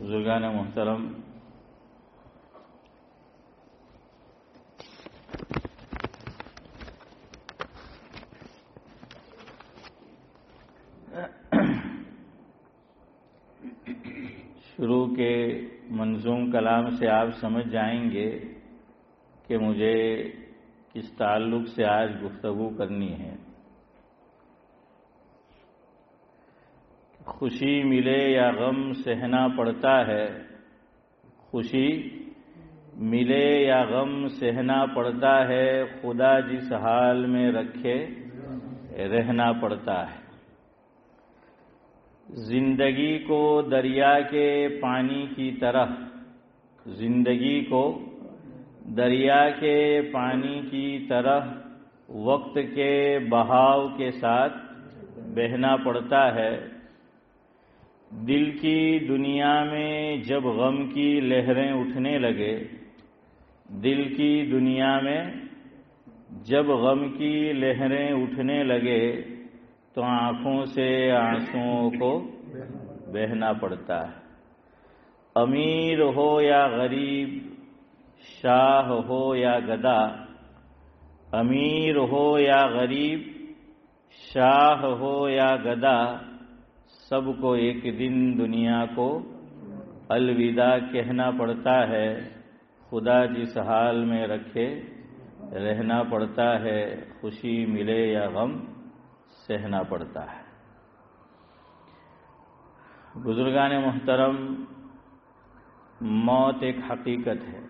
بزرگان محترم، شروع کے منظوم کلام سے آپ سمجھ جائیں گے کہ مجھے کس تعلق سے آج گفتگو کرنی ہے۔ خوشی ملے یا غم سہنا پڑتا ہے، خوشی ملے یا غم سہنا پڑتا ہے، خدا جس حال میں رکھے رہنا پڑتا ہے۔ زندگی کو دریا کے پانی کی طرح، زندگی کو دریا کے پانی کی طرح وقت کے بہاؤ کے ساتھ بہنا پڑتا ہے۔ دل کی دنیا میں جب غم کی لہریں اٹھنے لگے، دل کی دنیا میں جب غم کی لہریں اٹھنے لگے تو آنکھوں سے آنسوؤں کو بہنا پڑتا ہے۔ امیر ہو یا غریب، شاہ ہو یا گدا، امیر ہو یا غریب، شاہ ہو یا گدا، سب کو ایک دن دنیا کو الوداع کہنا پڑتا ہے۔ خدا جس حال میں رکھے رہنا پڑتا ہے، خوشی ملے یا غم سہنا پڑتا ہے۔ بزرگان محترم، موت ایک حقیقت ہے۔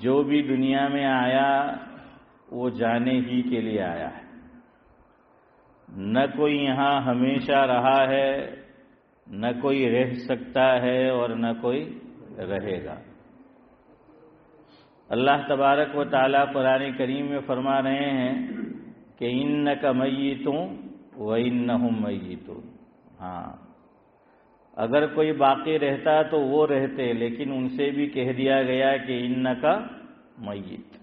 جو بھی دنیا میں آیا وہ جانے ہی کے لیے آیا ہے۔ نہ کوئی یہاں ہمیشہ رہا ہے، نہ کوئی رہ سکتا ہے اور نہ کوئی رہے گا۔ اللہ تبارک و تعالیٰ قرآن کریم میں فرما رہے ہیں کہ انک میتون وانہم میتون۔ ہاں، اگر کوئی باقی رہتا تو وہ رہتے، لیکن ان سے بھی کہہ دیا گیا کہ انک میت۔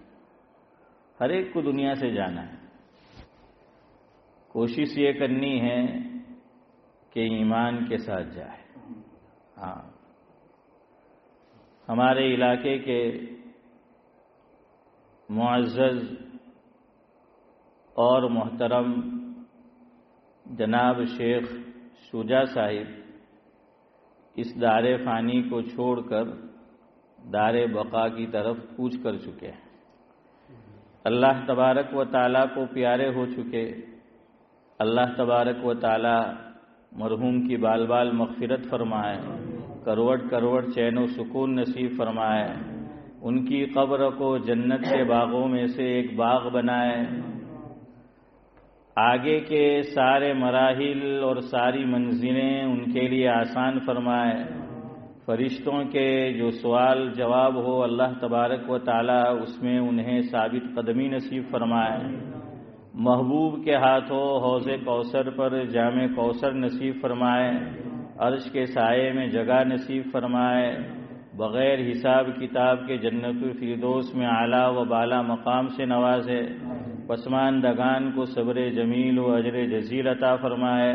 ہر ایک کو دنیا سے جانا ہے۔ کوشش یہ کرنی ہے کہ ایمان کے ساتھ جائے۔ ہاں، ہمارے علاقے کے معزز اور محترم جناب شیخ شجاع صاحب اس دار فانی کو چھوڑ کر دار بقا کی طرف کوچ کر چکے ہیں۔ اللہ تبارک و تعالیٰ کو پیارے ہو چکے۔ اللہ تبارک و تعالیٰ مرحوم کی بال بال مغفرت فرمائے، کروڑ کروڑ چین و سکون نصیب فرمائے، ان کی قبر کو جنت کے باغوں میں سے ایک باغ بنائے، آگے کے سارے مراحل اور ساری منزلیں ان کے لیے آسان فرمائے، فرشتوں کے جو سوال جواب ہو اللہ تبارک و تعالیٰ اس میں انہیں ثابت قدمی نصیب فرمائے، محبوب کے ہاتھوں حوض کوثر پر جام کوثر نصیب فرمائے، عرش کے سائے میں جگہ نصیب فرمائے، بغیر حساب کتاب کے جنت الفردوس میں اعلیٰ و بالا مقام سے نوازے، پسماندگان کو صبر جمیل و اجر جزیل عطا فرمائے۔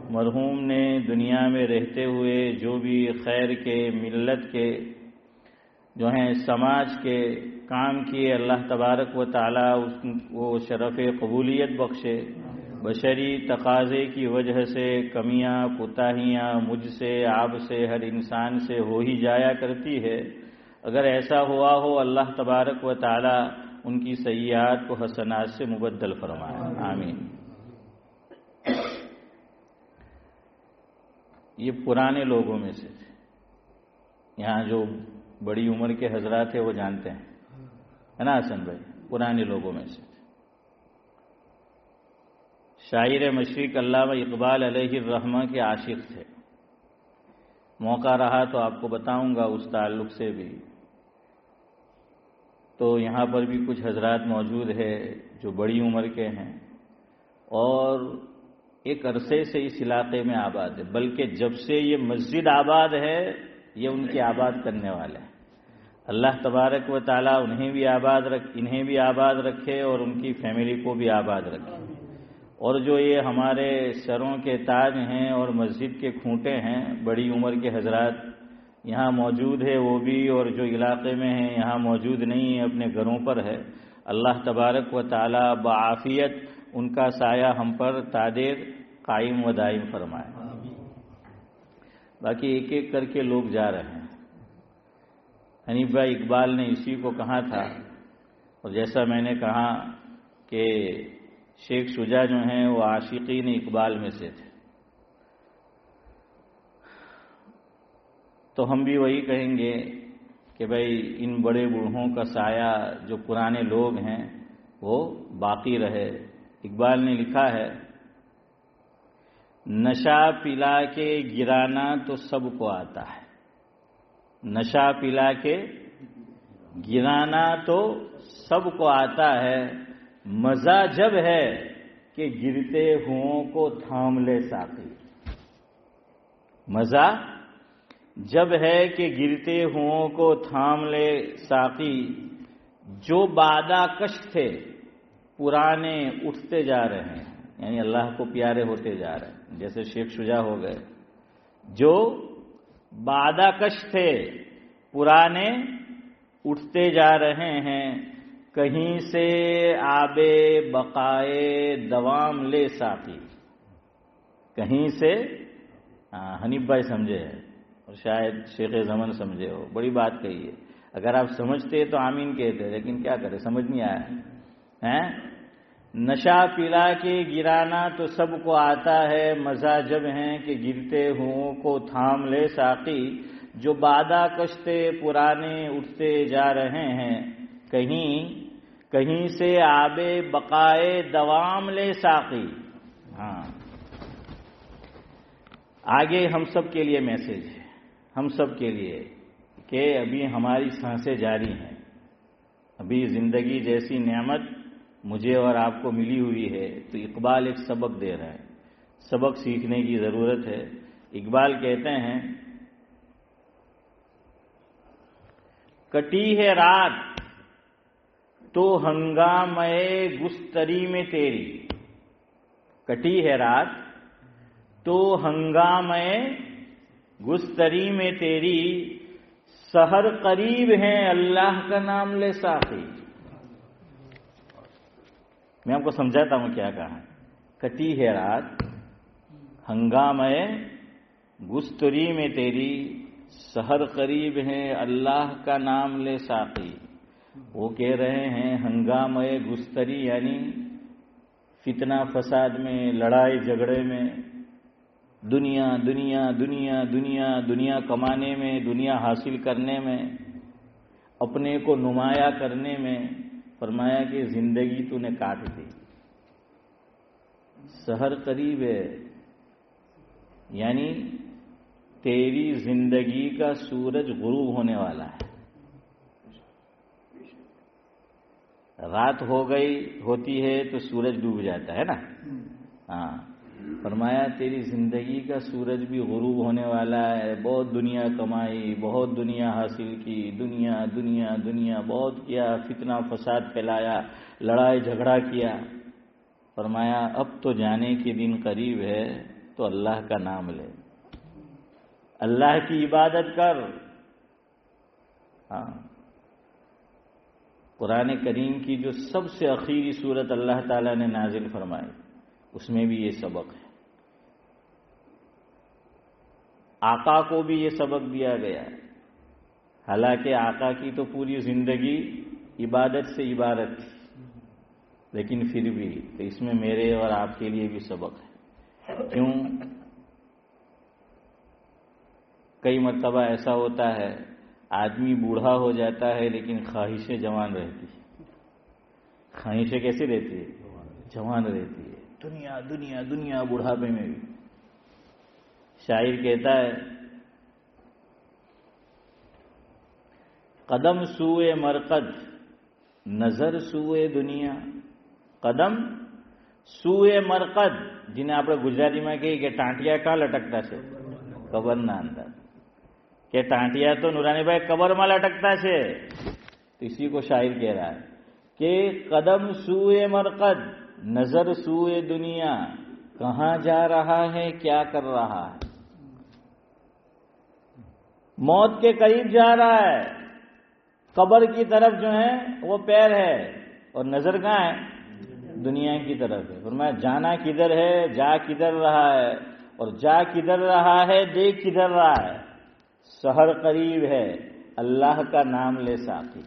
مرحوم نے دنیا میں رہتے ہوئے جو بھی خیر کے، ملت کے، جو ہیں سماج کے کام کیے، اللہ تبارک و تعالیٰ وہ شرف قبولیت بخشے۔ بشری تقاضے کی وجہ سے کمیاں کوتاہیاں مجھ سے، آپ سے، ہر انسان سے ہو ہی جایا کرتی ہے۔ اگر ایسا ہوا ہو، اللہ تبارک و تعالیٰ ان کی سیئات کو حسنات سے مبدل فرمائے، آمین۔ یہ پرانے لوگوں میں سے تھے، یہاں جو بڑی عمر کے حضرات ہیں وہ جانتے ہیں، ہے نا حسن بھائی؟ پرانے لوگوں میں سے تھے۔ شاعر مشرق علامہ اقبال علیہ الرحمہ کے عاشق تھے۔ موقع رہا تو آپ کو بتاؤں گا اس تعلق سے بھی۔ تو یہاں پر بھی کچھ حضرات موجود ہیں جو بڑی عمر کے ہیں اور ایک عرصے سے اس علاقے میں آباد ہے، بلکہ جب سے یہ مسجد آباد ہے یہ ان کے آباد کرنے والے ہیں۔ اللہ تبارک و تعالیٰ انہیں بھی آباد رکھے اور ان کی فیملی کو بھی آباد رکھے۔ اور جو یہ ہمارے سروں کے تاج ہیں اور مسجد کے کھوٹے ہیں، بڑی عمر کے حضرات یہاں موجود ہے وہ بھی، اور جو علاقے میں ہیں یہاں موجود نہیں ہے، اپنے گھروں پر ہے، اللہ تبارک و تعالی بعافیت ان کا سایہ ہم پر تادیر قائم و دائم فرمائے۔ باقی ایک ایک کر کے لوگ جا رہے ہیں۔ حنیف بھائی اقبال نے اسی کو کہا تھا، اور جیسا میں نے کہا کہ شیخ شجاع جو ہیں وہ عاشقین اقبال میں سے تھے، تو ہم بھی وہی کہیں گے کہ بھائی ان بڑے بوڑھوں کا سایہ جو پرانے لوگ ہیں وہ باقی رہے۔ اقبال نے لکھا ہے، نشہ پلا کے گرانا تو سب کو آتا ہے، نشہ پلا کے گرانا تو سب کو آتا ہے، مزہ جب ہے کہ گرتے ہوں کو تھام لے ساقی، مزہ جب ہے کہ گرتے ہوں کو تھام لے ساقی، جو بادہ کش تھے پرانے اٹھتے جا رہے ہیں، یعنی اللہ کو پیارے ہوتے جا رہے ہیں، جیسے شیخ شجاع ہو گئے، جو بادہ کش تھے پرانے اٹھتے جا رہے ہیں، کہیں سے آب بقائے دوام لے ساقی، کہیں سے حنیف بھائی سمجھے ہے اور شاید شیخ زمن سمجھے ہو، بڑی بات کہی ہے، اگر آپ سمجھتے تو آمین کہتے، لیکن کیا کرے سمجھ نہیں آیا۔ نشہ پلا کے گرانا تو سب کو آتا ہے، مزہ جب ہیں کہ گرتے ہوں کو تھام لے ساقی، جو بادہ کشتے پرانے اٹھتے جا رہے ہیں، کہیں سے آب بقائے دوام لے ساقی۔ ہاں، آگے ہم سب کے لیے میسج ہے، ہم سب کے لیے کہ ابھی ہماری سانسیں جاری ہیں، ابھی زندگی جیسی نعمت مجھے اور آپ کو ملی ہوئی ہے، تو اقبال ایک سبق دے رہا ہے، سبق سیکھنے کی ضرورت ہے۔ اقبال کہتے ہیں، کٹی ہے رات تو ہنگامے گستری میں تیری، کٹی ہے رات تو ہنگامے گستری میں تیری، سحر قریب ہے اللہ کا نام لے ساقی۔ میں آپ کو سمجھاتا ہوں کیا کہا، کٹی ہے رات ہنگامے گستری میں تیری، سحر قریب ہے اللہ کا نام لے ساقی۔ وہ کہہ رہے ہیں ہنگامے گستری یعنی فتنہ فساد میں، لڑائی جھگڑے میں، دنیا دنیا دنیا دنیا دنیا کمانے میں، دنیا حاصل کرنے میں، اپنے کو نمایاں کرنے میں، فرمایا کہ زندگی تو نے کاٹ دی، سحر قریب ہے یعنی تیری زندگی کا سورج غروب ہونے والا ہے۔ رات ہو گئی ہوتی ہے تو سورج ڈوب جاتا ہے نا، ہاں، فرمایا تیری زندگی کا سورج بھی غروب ہونے والا ہے، بہت دنیا کمائی، بہت دنیا حاصل کی، دنیا دنیا دنیا بہت کیا، فتنہ فساد پھیلایا، لڑائی جھگڑا کیا، فرمایا اب تو جانے کے دن قریب ہے، تو اللہ کا نام لے، اللہ کی عبادت کر۔ ہاں، قرآن کریم کی جو سب سے اخیری صورت اللہ تعالیٰ نے نازل فرمائی، اس میں بھی یہ سبق ہے، آقا کو بھی یہ سبق دیا گیا ہے، حالانکہ آقا کی تو پوری زندگی عبادت سے عبارت تھی، لیکن پھر بھی تو اس میں میرے اور آپ کے لیے بھی سبق ہے۔ کیوں؟ کئی مرتبہ ایسا ہوتا ہے آدمی بوڑھا ہو جاتا ہے لیکن خواہشیں جوان رہتی ہیں۔ خواہشیں کیسی رہتی ہے؟ جوان رہتی ہے، دنیا دنیا دنیا بڑھاپے میں بھی۔ شاعر کہتا ہے، قدم سوئے مرقد نظر سوئے دنیا، قدم سوئے مرقد، جنہیں آپ گجراتی میں کہی کہ ટાંટિયા કાં લટકતા છે કબરના અંદર، کہ ટાંટિયા تو نورانی بھائی قبر میں لٹکتا ہے، تو اسی کو شاعر کہہ رہا ہے کہ قدم سوئے مرقد نظر سوئے دنیا، کہاں جا رہا ہے، کیا کر رہا ہے؟ موت کے قریب جا رہا ہے، قبر کی طرف جو ہے وہ پیر ہے، اور نظر کہاں ہے؟ دنیا کی طرف ہے۔ فرمایا جانا کدھر ہے، جا کدھر رہا ہے، اور جا کدھر رہا ہے، دیکھ کدھر رہا ہے؟ سحر قریب ہے، اللہ کا نام لے ساقی۔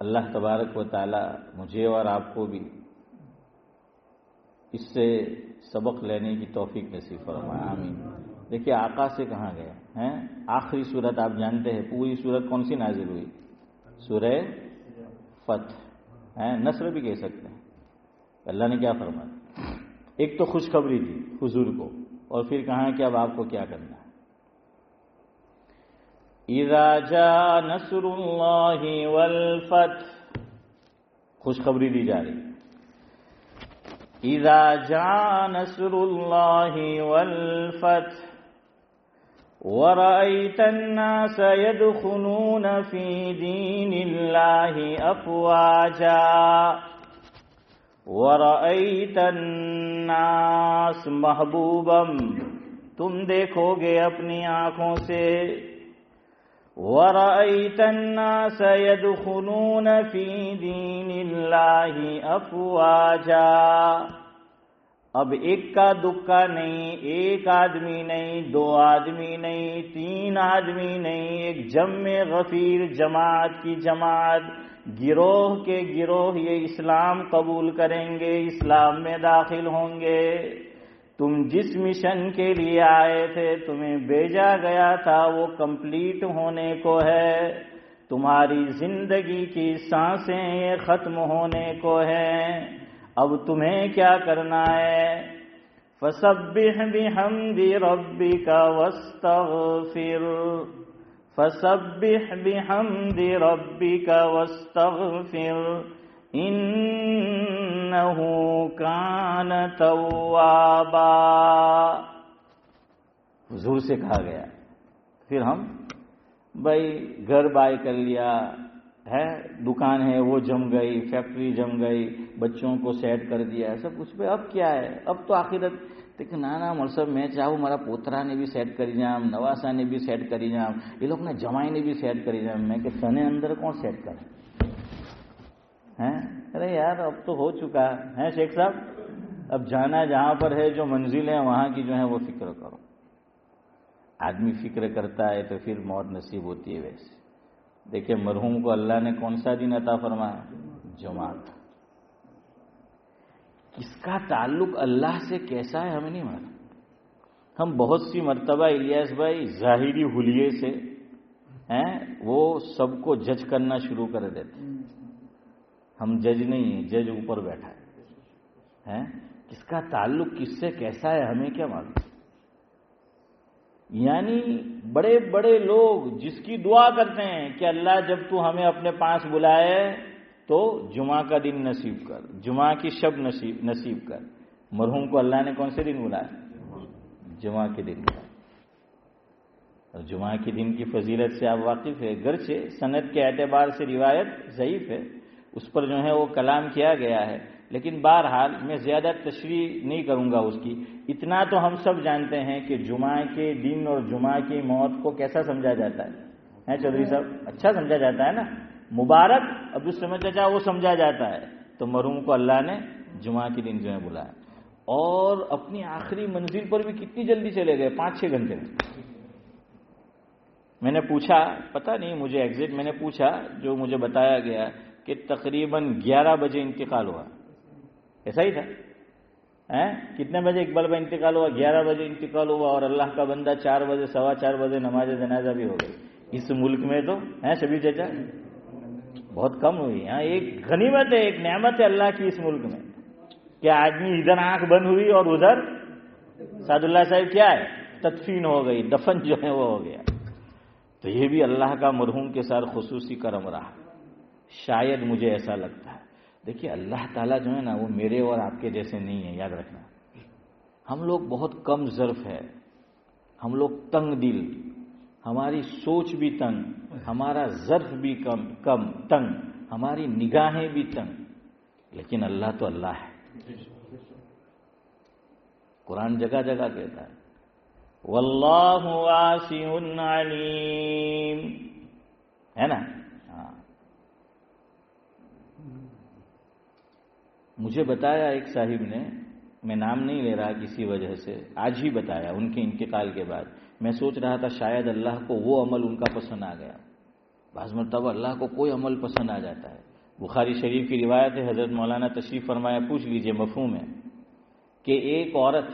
اللہ تبارک و تعالی مجھے اور آپ کو بھی اس سے سبق لینے کی توفیق نصیب فرمائے، آمین۔ دیکھیے آقا سے کہاں گئے ہیں؟ آخری سورت آپ جانتے ہیں، پوری سورت کون سی نازل ہوئی؟ سورہ فتح، نصر بھی کہہ سکتے ہیں۔ اللہ نے کیا فرمایا؟ ایک تو خوشخبری دی حضور کو، اور پھر کہا کہ اب آپ کو کیا کرنا ہے۔ اذا جاء نصر اللہ والفتح، خوشخبری دی جا رہی۔ اذا جاء نصر اللہ والفتح ورأيت الناس يدخلون في دين الله أفواجا ورأيت الناس محبوبا، تم دیکھو گے اپنی آنکھوں سے، ورأيت الناس يدخلون في دين الله أفواجا، اب ایک کا دکا نہیں، ایک آدمی نہیں، دو آدمی نہیں، تین آدمی نہیں، ایک جمع غفیر، جماعت کی جماعت، گروہ کے گروہ یہ اسلام قبول کریں گے، اسلام میں داخل ہوں گے۔ تم جس مشن کے لیے آئے تھے، تمہیں بھیجا گیا تھا، وہ کمپلیٹ ہونے کو ہے۔ تمہاری زندگی کی سانسیں یہ ختم ہونے کو ہیں، اب تمہیں کیا کرنا ہے؟ فسبح بحمد ربک واستغفر، فسبح بحمد ربک واستغفر انہ کان توابا۔ حضور سے کہا گیا، پھر ہم بھائی گھر بائی کر لیا ہے، دکان ہے وہ جم گئی، فیکٹری جم گئی، بچوں کو سیٹ کر دیا، سب کچھ پہ اب کیا ہے؟ اب تو آخرت دیکھ نانا ملسب میں چاہوں مارا پوترا نے بھی سیٹ کری جام، نواسا نے بھی سیٹ کری جام، یہ لوگ نے جمائی نے بھی سیٹ کری جام، میں کہ تنے اندر کون سیٹ کرے ہیں؟ ارے یار اب تو ہو چکا ہے شیخ صاحب، اب جانا جہاں پر ہے، جو منزل ہے وہاں کی جو ہے وہ فکر کرو۔ آدمی فکر کرتا ہے تو پھر موت نصیب ہوتی ہے۔ ویسے دیکھیں مرحوم کو اللہ نے کون سا دن عطا فرمایا؟ جمعہ۔ اس کا تعلق اللہ سے کیسا ہے ہمیں نہیں معلوم۔ ہم بہت سی مرتبہ الیاس بھائی ظاہری حلیے سے وہ سب کو جج کرنا شروع کر دیتے۔ ہم جج نہیں ہیں، جج اوپر بیٹھا ہے۔ کس کا تعلق کس سے کیسا ہے ہمیں کیا معلوم؟ یعنی بڑے بڑے لوگ جس کی دعا کرتے ہیں کہ اللہ جب تو ہمیں اپنے پاس بلائے تو جمعہ کا دن نصیب کر، جمعہ کی شب نصیب کر۔ مرحوم کو اللہ نے کون سے دن بلایا؟ جمعہ کے دن بلایا۔ اور جمعہ کے دن کی فضیلت سے آپ واقف ہے، گرچہ سند کے اعتبار سے روایت ضعیف ہے، اس پر جو ہے وہ کلام کیا گیا ہے، لیکن بہرحال میں زیادہ تشریح نہیں کروں گا اس کی۔ اتنا تو ہم سب جانتے ہیں کہ جمعہ کے دن اور جمعہ کی موت کو کیسا سمجھا جاتا ہے چودھری صاحب؟ اچھا سمجھا جاتا ہے نا، مبارک عبدالصمد چچا وہ سمجھا جاتا ہے۔ تو مرحوم کو اللہ نے جمعہ کے دن جو ہے بلایا، اور اپنی آخری منزل پر بھی کتنی جلدی چلے گئے، 5-6 گھنٹے میں۔ میں نے پوچھا، پتہ نہیں مجھے ایگزیکٹ، میں نے پوچھا، جو مجھے بتایا گیا کہ تقریباً 11 بجے انتقال ہوا۔ ایسا ہی تھا؟ کتنے بجے اقبال بھائی انتقال ہوا؟ 11 بجے انتقال ہوا، اور اللہ کا بندہ 4 بجے 4:15 بجے نماز جنازہ بھی ہو گئی۔ اس ملک میں تو شبیر چچا بہت کم ہوئی۔ ایک غنیمت ہے، ایک نعمت ہے اللہ کی اس ملک میں کہ آدمی ادھر آنکھ بند ہوئی اور ادھر سعد اللہ صاحب کیا ہے، تدفین ہو گئی، دفن جو ہے وہ ہو گیا۔ تو یہ بھی اللہ کا مرحوم کے ساتھ خصوصی کرم رہا، شاید مجھے ایسا لگتا ہے۔ دیکھیے اللہ تعالیٰ جو ہے نا وہ میرے اور آپ کے جیسے نہیں ہے، یاد رکھنا۔ ہم لوگ بہت کم ظرف ہے، ہم لوگ تنگ دل، ہماری سوچ بھی تنگ، ہمارا ظرف بھی کم تنگ، ہماری نگاہیں بھی تنگ، لیکن اللہ تو اللہ ہے۔ قرآن جگہ جگہ کہتا ہے واللہ واسع علیم، ہے نا؟ ہاں، مجھے بتایا ایک صاحب نے، میں نام نہیں لے رہا کسی وجہ سے، آج ہی بتایا ان کے انتقال کے بعد، میں سوچ رہا تھا شاید اللہ کو وہ عمل ان کا پسند آ گیا۔ بعض مرتبہ اللہ کو کوئی عمل پسند آ جاتا ہے۔ بخاری شریف کی روایت ہے، حضرت مولانا تشریف فرمایا، پوچھ لیجئے مفہوم ہے، کہ ایک عورت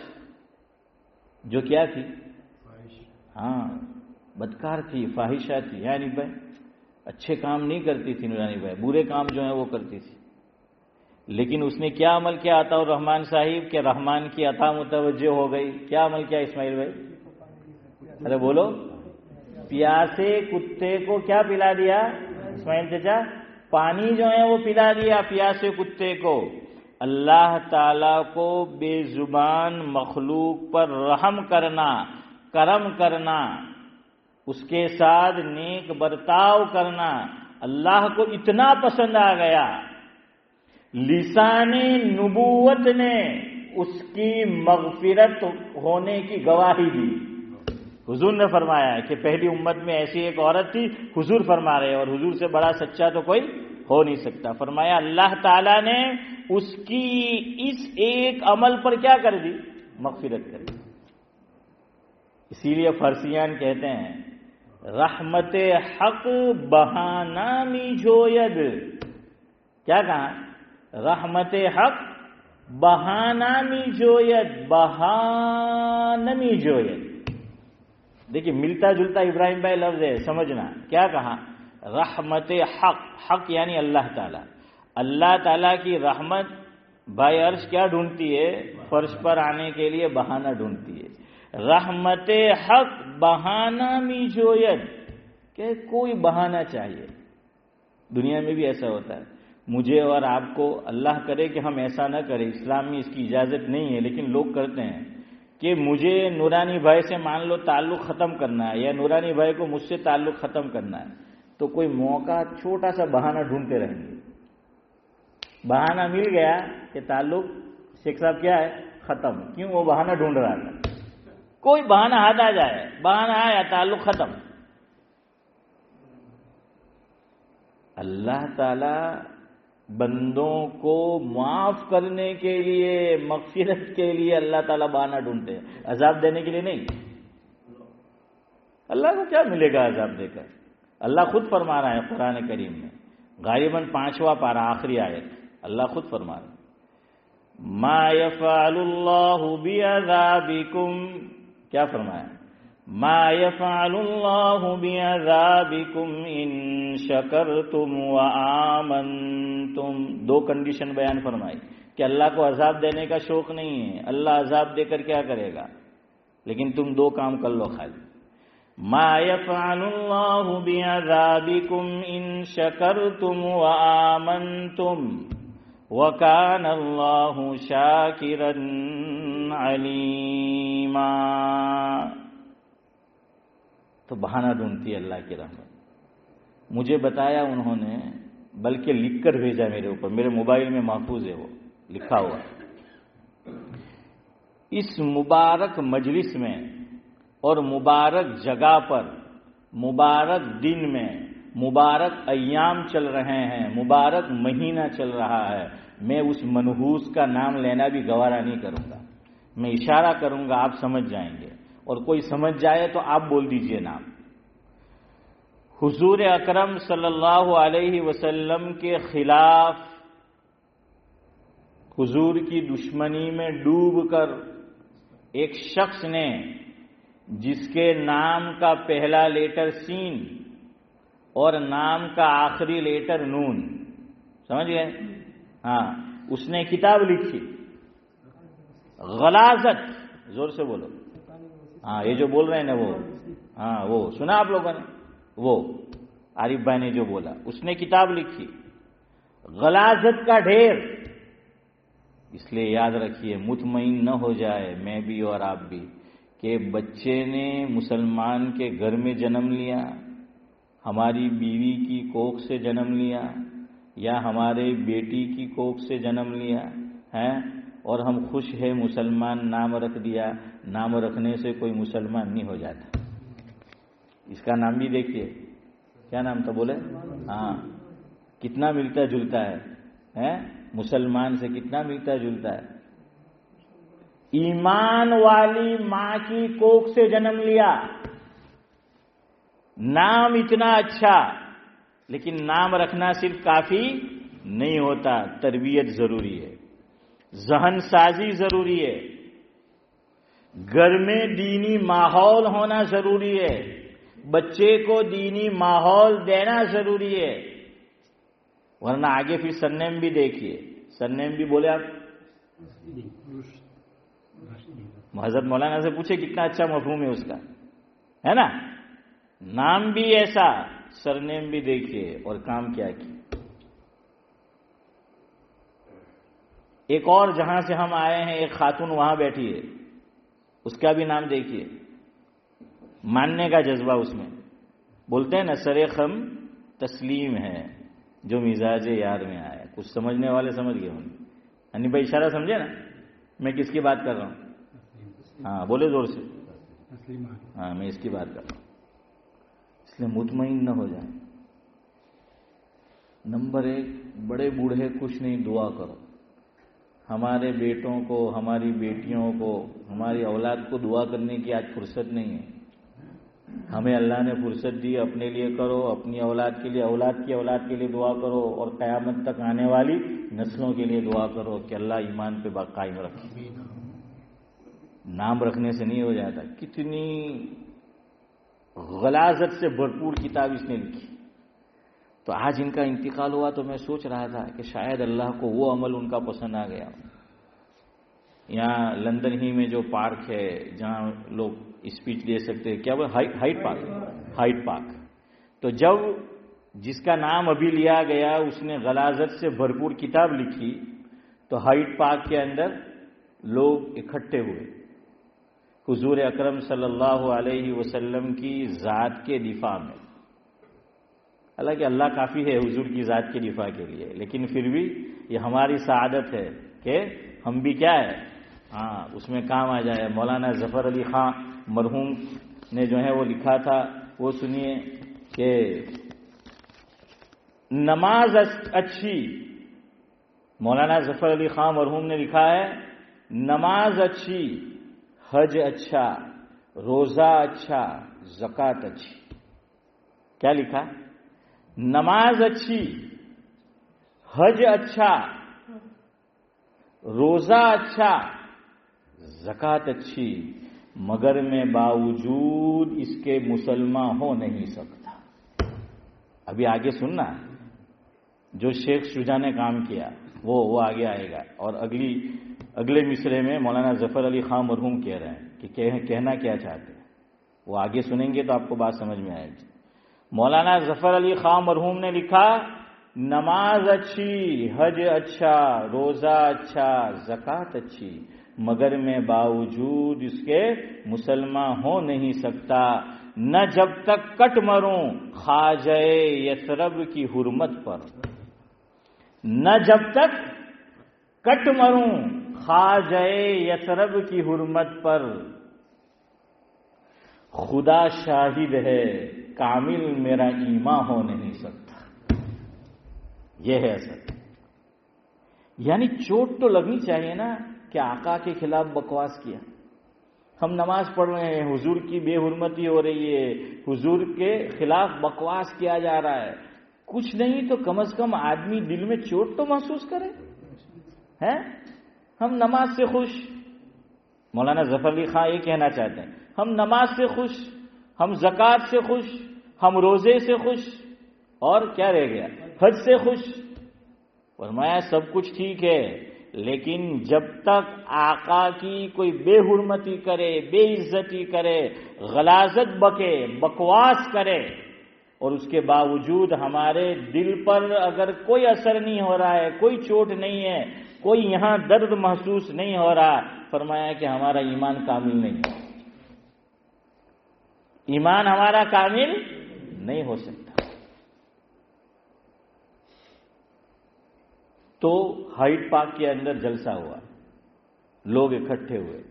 جو کیا تھی، ہاں بدکار تھی، فاحشہ تھی، یعنی بھائی اچھے کام نہیں کرتی تھی، نورانی بھائی برے کام جو ہیں وہ کرتی تھی، لیکن اس نے کیا عمل کیا عطا الرحمان صاحب کہ رحمان کی عطا متوجہ ہو گئی؟ کیا عمل کیا اسماعیل بھائی؟ ارے بولو، پیاسے کتے کو کیا پلا دیا اسماعیل چچا؟ پانی جو ہے وہ پلا دیا پیاسے کتے کو۔ اللہ تعالی کو بے زبان مخلوق پر رحم کرنا، کرم کرنا، اس کے ساتھ نیک برتاؤ کرنا اللہ کو اتنا پسند آ گیا، لسان نبوت نے اس کی مغفرت ہونے کی گواہی دی۔ حضور نے فرمایا کہ پہلی امت میں ایسی ایک عورت تھی، حضور فرما رہے، اور حضور سے بڑا سچا تو کوئی ہو نہیں سکتا۔ فرمایا اللہ تعالیٰ نے اس کی اس ایک عمل پر کیا کر دی؟ مغفرت کر دی۔ اسی لیے فارسیان کہتے ہیں رحمت حق بہانہ می جوید، کیا کہا؟ رحمت حق بہانہ می جوید، بہانہ می جوید۔ دیکھیے ملتا جلتا ابراہیم بھائی لفظ ہے، سمجھنا کیا کہا؟ رحمت حق، حق یعنی اللہ تعالیٰ، اللہ تعالیٰ کی رحمت بھائی عرش کیا ڈھونڈتی ہے؟ فرش پر آنے کے لیے بہانہ ڈھونڈتی ہے۔ رحمت حق بہانہ می جوید، کہ کوئی بہانہ چاہیے۔ دنیا میں بھی ایسا ہوتا ہے، مجھے اور آپ کو، اللہ کرے کہ ہم ایسا نہ کریں، اسلام میں اس کی اجازت نہیں ہے، لیکن لوگ کرتے ہیں کہ مجھے نورانی بھائی سے مان لو تعلق ختم کرنا ہے، یا نورانی بھائی کو مجھ سے تعلق ختم کرنا ہے، تو کوئی موقع چھوٹا سا بہانہ ڈھونڈتے رہیں گے۔ بہانہ مل گیا کہ تعلق شیخ صاحب کیا ہے؟ ختم۔ کیوں؟ وہ بہانہ ڈھونڈ رہا تھا، کوئی بہانہ ہاتھ آ جائے، بہانہ آیا تعلق ختم۔ اللہ تعالی بندوں کو معاف کرنے کے لیے، مغفرت کے لیے اللہ تعالیٰ بہانہ ڈھونڈتے ہیں، عذاب دینے کے لیے نہیں۔ اللہ کو کیا ملے گا عذاب دے کر؟ اللہ خود فرما رہا ہے قرآن کریم میں، غالباً 5واں پارہ آخری آیت، اللہ خود فرما رہا ہے ما یفعل اللہ بعذابکم، کیا فرمایا؟ ما یفعل اللہ بعذابکم ان شکرتم وآمنتم۔ 2 کنڈیشن بیان فرمائی کہ اللہ کو عذاب دینے کا شوق نہیں ہے، اللہ عذاب دے کر کیا کرے گا، لیکن تم 2 کام کر لو خالی۔ ما یفعل اللہ بعذابکم ان شکرتم وآمنتم وَكَانَ اللَّهُ شَاكِرًا عَلِيمًا۔ تو بہانہ ڈھونڈتی ہے اللہ کی رحمت۔ مجھے بتایا انہوں نے، بلکہ لکھ کر بھیجا میرے اوپر، میرے موبائل میں محفوظ ہے، وہ لکھا ہوا، اس مبارک مجلس میں اور مبارک جگہ پر، مبارک دن میں، مبارک ایام چل رہے ہیں، مبارک مہینہ چل رہا ہے، میں اس منحوس کا نام لینا بھی گوارا نہیں کروں گا، میں اشارہ کروں گا، آپ سمجھ جائیں گے، اور کوئی سمجھ جائے تو آپ بول دیجئے نام۔ حضور اکرم صلی اللہ علیہ وسلم کے خلاف حضور کی دشمنی میں ڈوب کر ایک شخص نے، جس کے نام کا پہلا لیٹر سین اور نام کا آخری لیٹر نون، سمجھ گئے؟ ہاں، اس نے کتاب لکھی غلاظت، زور سے بولو، ہاں یہ جو بول رہے ہیں نا وہ، ہاں وہ سنا آپ لوگوں نے، وہ عارف بھائی نے جو بولا، اس نے کتاب لکھی غلاظت کا ڈھیر۔ اس لیے یاد رکھیے، مطمئن نہ ہو جائے میں بھی اور آپ بھی کہ بچے نے مسلمان کے گھر میں جنم لیا، ہماری بیوی کی کوکھ سے جنم لیا، یا ہمارے بیٹی کی کوکھ سے جنم لیا ہے، اور ہم خوش ہیں مسلمان نام رکھ دیا، نام رکھنے سے کوئی مسلمان نہیں ہو جاتا۔ اس کا نام بھی دیکھیے، کیا نام تھا بولے؟ ہاں، کتنا ملتا جلتا ہے مسلمان سے، کتنا ملتا جلتا ہے۔ ایمان والی ماں کی کوکھ سے جنم لیا، نام اتنا اچھا، لیکن نام رکھنا صرف کافی نہیں ہوتا، تربیت ضروری ہے، ذہن سازی ضروری ہے، گھر میں دینی ماحول ہونا ضروری ہے، بچے کو دینی ماحول دینا ضروری ہے، ورنہ آگے پھر سرنیم بھی دیکھیے، سرنیم بھی بولے آپ، حضرت مولانا سے پوچھے کتنا اچھا مفہوم ہے اس کا، ہے نا؟ نام بھی ایسا، سرنیم بھی دیکھیے، اور کام کیا کیا۔ ایک اور جہاں سے ہم آئے ہیں، ایک خاتون وہاں بیٹھی ہے، اس کا بھی نام دیکھیے، ماننے کا جذبہ اس میں، بولتے ہیں نا سر خم تسلیم ہے، جو مزاج یار میں آیا۔ کچھ سمجھنے والے سمجھ گئے ہوں گے، یعنی بھائی اشارہ سمجھے نا میں کس کی بات کر رہا ہوں؟ ہاں بولے زور سے، ہاں میں اس کی بات کر رہا ہوں، اس لیے مطمئن نہ ہو جائیں۔ نمبر 1، بڑے بوڑھے کچھ نہیں، دعا کرو، ہمارے بیٹوں کو، ہماری بیٹیوں کو، ہماری اولاد کو دعا کرنے کی آج فرصت نہیں ہے۔ ہمیں اللہ نے فرصت دی، اپنے لیے کرو، اپنی اولاد کے لیے، اولاد کی اولاد کے لیے دعا کرو، اور قیامت تک آنے والی نسلوں کے لیے دعا کرو کہ اللہ ایمان پہ قائم رکھے۔ نام رکھنے سے نہیں ہو جاتا۔ کتنی غلاظت سے بھرپور کتاب اس نے لکھی۔ تو آج ان کا انتقال ہوا تو میں سوچ رہا تھا کہ شاید اللہ کو وہ عمل ان کا پسند آ گیا۔ یہاں لندن ہی میں جو پارک ہے جہاں لوگ اسپیچ دے سکتے ہیں، کیا وہ ہائیڈ پارک، تو جب جس کا نام ابھی لیا گیا اس نے غلاظت سے بھرپور کتاب لکھی، تو ہائیڈ پارک کے اندر لوگ اکٹھے ہوئے حضور اکرم صلی اللہ علیہ وسلم کی ذات کے دفاع میں۔ حالانکہ اللہ کافی ہے حضور کی ذات کے دفاع کے لیے، لیکن پھر بھی یہ ہماری سعادت ہے کہ ہم بھی کیا ہے، ہاں اس میں کام آ جائے۔ مولانا ظفر علی خان مرحوم نے جو ہے وہ لکھا تھا، وہ سنیے کہ نماز اچھی، مولانا ظفر علی خان مرحوم نے لکھا ہے نماز اچھی، حج اچھا، روزہ اچھا، زکوٰۃ اچھی۔ کیا لکھا؟ نماز اچھی، حج اچھا، روزہ اچھا، زکوٰۃ اچھی، مگر میں باوجود اس کے مسلمان ہو نہیں سکتا۔ ابھی آگے سننا، جو شیخ شجاع نے کام کیا وہ آگے آئے گا، اور اگلے مصرے میں مولانا ظفر علی خان مرحوم کہہ رہے ہیں کہ کہنا کیا چاہتے ہیں، وہ آگے سنیں گے تو آپ کو بات سمجھ میں آئے گی۔ مولانا ظفر علی خان مرحوم نے لکھا نماز اچھی، حج اچھا، روزہ اچھا، زکوٰۃ اچھی، مگر میں باوجود اس کے مسلمان ہو نہیں سکتا، نہ جب تک کٹ مروں خواجہ یثرب کی حرمت پر، نہ جب تک کٹ مروں خواجہ یثرب کی حرمت پر، خدا شاہد ہے کامل میرا ایمان ہو نہیں سکتا۔ یہ ہے اصل، یعنی چوٹ تو لگنی چاہیے نا کہ آقا کے خلاف بکواس کیا، ہم نماز پڑھ رہے ہیں، حضور کی بے حرمتی ہو رہی ہے، حضور کے خلاف بکواس کیا جا رہا ہے، کچھ نہیں تو کم از کم آدمی دل میں چوٹ تو محسوس کرے، ہیں؟ ہم نماز سے خوش، مولانا ظفر علی خان یہ کہنا چاہتے ہیں ہم نماز سے خوش، ہم زکوٰۃ سے خوش، ہم روزے سے خوش، اور کیا رہ گیا، حج سے خوش۔ فرمایا سب کچھ ٹھیک ہے، لیکن جب تک آقا کی کوئی بے حرمتی کرے، بے عزتی کرے، غلاظت بکے، بکواس کرے، اور اس کے باوجود ہمارے دل پر اگر کوئی اثر نہیں ہو رہا ہے، کوئی چوٹ نہیں ہے، کوئی یہاں درد محسوس نہیں ہو رہا، فرمایا کہ ہمارا ایمان کامل نہیں ہے۔ ایمان ہمارا کامل نہیں ہو سکتا۔ تو ہائیڈ پارک کے اندر جلسہ ہوا، لوگ اکٹھے ہوئے،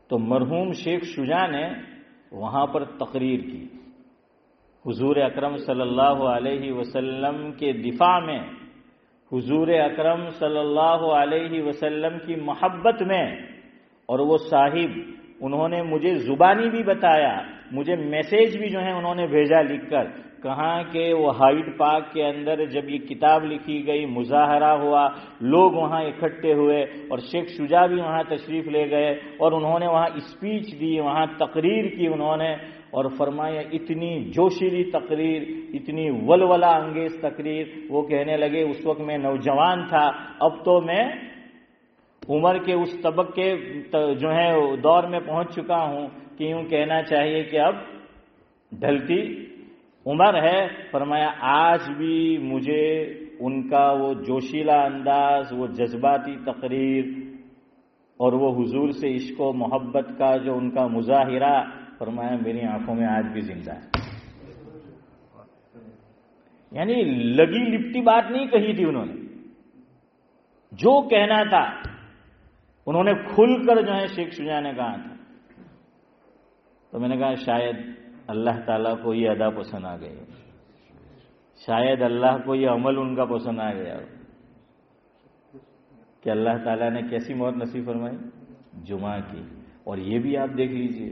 تو مرحوم شیخ شجاع نے وہاں پر تقریر کی، حضور اکرم صلی اللہ علیہ وسلم کے دفاع میں، حضور اکرم صلی اللہ علیہ وسلم کی محبت میں۔ اور وہ صاحب انہوں نے مجھے زبانی بھی بتایا، مجھے میسیج بھی جو ہے انہوں نے بھیجا لکھ کر، کہاں کہ وہ ہائیڈ پارک کے اندر جب یہ کتاب لکھی گئی، مظاہرہ ہوا، لوگ وہاں اکٹھے ہوئے اور شیخ شجاع بھی وہاں تشریف لے گئے اور انہوں نے وہاں اسپیچ دی، وہاں تقریر کی انہوں نے، اور فرمایا اتنی جوشیلی تقریر، اتنی ولولہ انگیز تقریر۔ وہ کہنے لگے اس وقت میں نوجوان تھا، اب تو میں عمر کے اس طبقے جو ہے دور میں پہنچ چکا ہوں کہ یوں کہنا چاہیے کہ اب ڈھلتی عمر ہے۔ فرمایا آج بھی مجھے ان کا وہ جوشیلا انداز، وہ جذباتی تقریر اور وہ حضور سے عشق و محبت کا جو ان کا مظاہرہ، فرمایا میری آنکھوں میں آج بھی زندہ ہے۔ یعنی لگی لپٹی بات نہیں کہی تھی انہوں نے، جو کہنا تھا انہوں نے کھل کر جو ہے شیخ شجاع نے کہا تھا۔ تو میں نے کہا شاید اللہ تعالیٰ کو یہ ادا پسند آ گئی، شاید اللہ کو یہ عمل ان کا پسند آ گیا کہ اللہ تعالیٰ نے کیسی موت نصیب فرمائی، جمعہ کی۔ اور یہ بھی آپ دیکھ لیجئے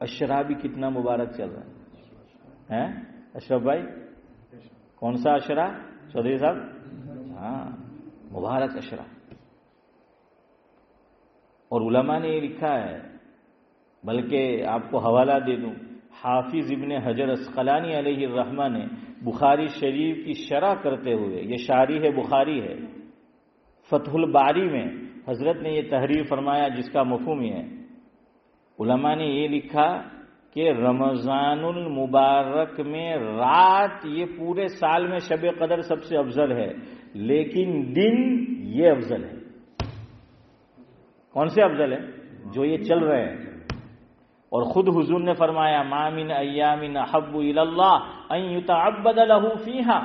عشرہ بھی کتنا مبارک چل رہا ہے۔ اشرف بھائی کون سا عشرہ؟ چودھری صاحب، ہاں مبارک عشرہ۔ اور علماء نے یہ لکھا ہے، بلکہ آپ کو حوالہ دے دوں، حافظ ابن حجر اسقلانی علیہ الرحمہ نے بخاری شریف کی شرح کرتے ہوئے، یہ شارح بخاری ہے، فتح الباری میں حضرت نے یہ تحریر فرمایا جس کا مفہوم یہ ہے، علماء نے یہ لکھا کہ رمضان المبارک میں رات یہ پورے سال میں شب قدر سب سے افضل ہے، لیکن دن یہ افضل ہے۔ کون سے افضل ہے؟ جو یہ چل رہے ہیں۔ اور خود حضور نے فرمایا ما من ایام احب الی اللہ ان یتعبد له فیہا۔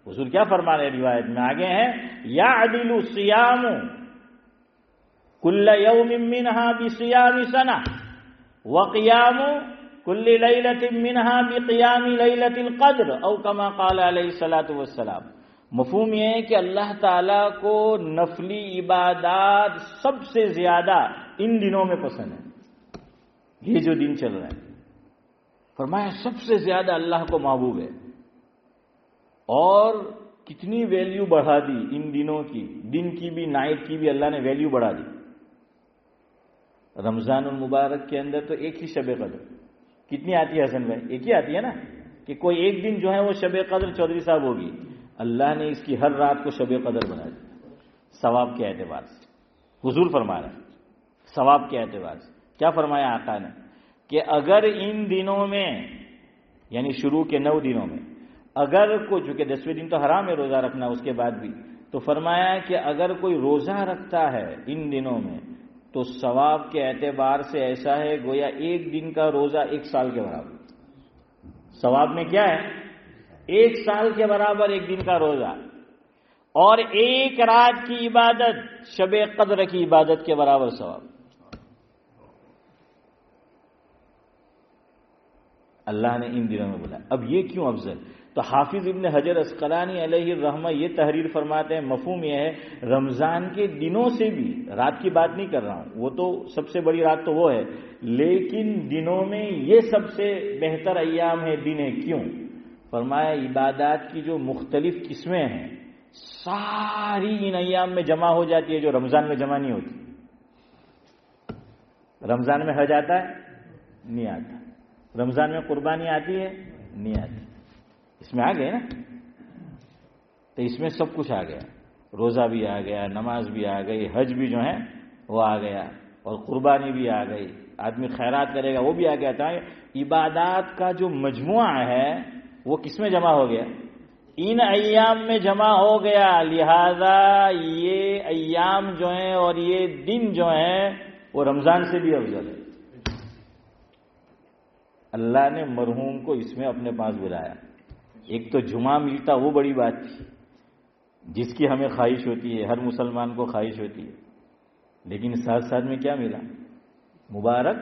حضور کیا فرما رہے ہیں روایت میں آگے ہیں، یعدل صیام کل یوم منہا بصیام سنہ وقیام کل لیلۃ منہا بقیام لیلۃ القدر او کما قال علیہ الصلوۃ والسلام۔ مفہوم یہ ہے کہ اللہ تعالیٰ کو نفلی عبادات سب سے زیادہ ان دنوں میں پسند ہے، یہ جو دن چل رہا ہے، فرمایا سب سے زیادہ اللہ کو محبوب ہے۔ اور کتنی ویلیو بڑھا دی ان دنوں کی، دن کی بھی نائٹ کی بھی اللہ نے ویلیو بڑھا دی۔ رمضان المبارک کے اندر تو ایک ہی شب قدر کتنی آتی ہے حسن بھائی؟ ایک ہی آتی ہے نا، کہ کوئی ایک دن جو ہے وہ شب قدر چودھری صاحب ہوگی، اللہ نے اس کی ہر رات کو شب قدر بنا دی ثواب کے اعتبار سے۔ حضور فرما رہے ہیں ثواب کے اعتبار سے کیا فرمایا آقا نے کہ اگر ان دنوں میں یعنی شروع کے 9 دنوں میں اگر کوئی، چونکہ 10ویں دن تو حرام ہے روزہ رکھنا اس کے بعد بھی، تو فرمایا کہ اگر کوئی روزہ رکھتا ہے ان دنوں میں تو ثواب کے اعتبار سے ایسا ہے گویا ایک دن کا روزہ 1 سال کے برابر۔ ثواب میں کیا ہے؟ 1 سال کے برابر ایک دن کا روزہ، اور 1 رات کی عبادت شب قدر کی عبادت کے برابر ثواب۔ اللہ نے ان دنوں میں بولا۔ اب یہ کیوں افضل؟ تو حافظ ابن حجر اسقلانی علیہ الرحمہ یہ تحریر فرماتے ہیں، مفہوم یہ ہے رمضان کے دنوں سے بھی، رات کی بات نہیں کر رہا ہوں، وہ تو سب سے بڑی رات تو وہ ہے، لیکن دنوں میں یہ سب سے بہتر ایام ہے دن ہے۔ کیوں؟ فرمایا عبادات کی جو مختلف قسمیں ہیں ساری ان ایام میں جمع ہو جاتی ہے جو رمضان میں جمع نہیں ہوتی۔ رمضان میں حج آتا ہے؟ نہیں آتا۔ رمضان میں قربانی آتی ہے؟ نہیں آتی۔ اس میں آ گئے نا، تو اس میں سب کچھ آ گیا، روزہ بھی آ گیا، نماز بھی آ گئی، حج بھی جو ہے وہ آ گیا، اور قربانی بھی آ گئی، آدمی خیرات کرے گا وہ بھی آ گیا تھا۔ عبادات کا جو مجموعہ ہے وہ کس میں جمع ہو گیا؟ ان ایام میں جمع ہو گیا۔ لہذا یہ ایام جو ہیں اور یہ دن جو ہیں وہ رمضان سے بھی افضل ہے۔ اللہ نے مرحوم کو اس میں اپنے پاس بلایا. ایک تو جمعہ ملتا وہ بڑی بات تھی جس کی ہمیں خواہش ہوتی ہے، ہر مسلمان کو خواہش ہوتی ہے، لیکن ساتھ ساتھ میں کیا ملا؟ مبارک